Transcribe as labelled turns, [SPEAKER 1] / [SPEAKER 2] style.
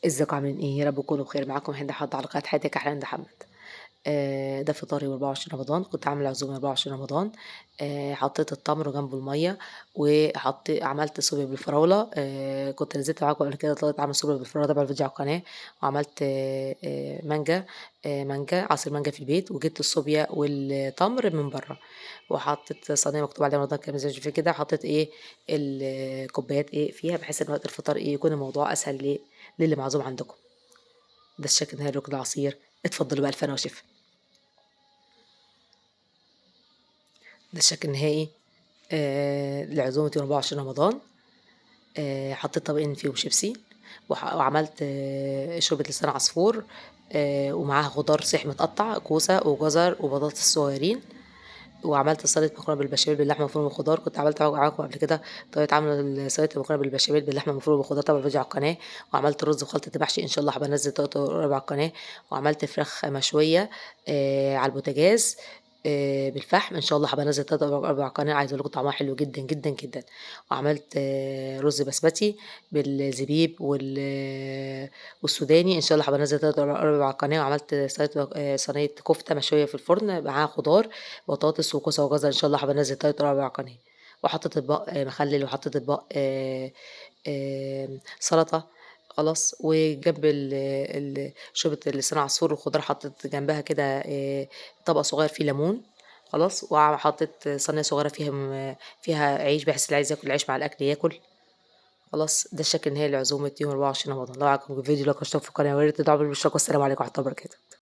[SPEAKER 1] ازيكم عاملين ايه؟ يا رب تكونوا بخير. معاكم هند حد على قناه حياتك احلى هند حمد. ده فطاري 24 رمضان. كنت عامله عزومه 24 رمضان. حطيت التمر جنبه الميه، عملت صوبيا بالفراوله. كنت نزلت معاكم قبل كده، طلعت اعمل صوبيا بالفراوله تبع الفيديو على القناه. وعملت مانجا. عصير مانجا في البيت، وجبت الصوبيا والتمر من بره. وحطيت صينيه مكتوب عليها رمضان كان مزاج في كده. حطيت ايه الكوبايات ايه فيها، بحيث ان وقت الفطار ايه يكون الموضوع اسهل للي معزوم عندكم. ده الشكل النهائي لركن العصير. اتفضلوا بقى الفنا وشفا. ده الشكل النهائي لعزومة يوم 24 رمضان. حطيت طبقين فيهم شيبسي، وعملت شوربة لسان عصفور، ومعاها خضار صحي متقطع، كوسة وجزر وبطاطس صغيرين. وعملت سلطة مكرونة بالبشاميل باللحمة المفرومة والخضار. كنت عملت معاكم قبل كده طريقة عمل سلطة المكرونة بالبشاميل باللحمة المفرومة والخضار طبعا الفيديو على القناة. وعملت رز وخلطة محشي، ان شاء الله هبقى انزل طريقته قريب على القناة. وعملت فراخ مشوية على البوتاجاز بالفحم، ان شاء الله هبقى انزل طريقته قريب على القناة. عايزه اقول لكم طعمها حلو جدا جدا جدا. وعملت رز بسمتي بالزبيب والسوداني، ان شاء الله هبقى انزل طريقته قريب على القناة. وعملت صينية كفتة مشوية في الفرن معاها خضار، بطاطس وكوسه وجزر، ان شاء الله هبقى انزل تلات ارباع قناه. وحطيت اطباق مخلل، وحطيت اطباق سلطه. خلاص. وجنب شوربه لسان عصفور والخضار حطيت جنبها كده طبق صغير فيه ليمون. خلاص. وحطيت صينيه صغيره فيها عيش، بحيث اللي عايز ياكل العيش مع الاكل ياكل. خلاص. ده الشكل النهائي لعزومه يوم 24 رمضان. لو عجبكم الفيديو لا تشتركوا في القناه، ويا ريت تدعموا بالاشتراك. والسلام عليكم ورحمه الله وبركاته.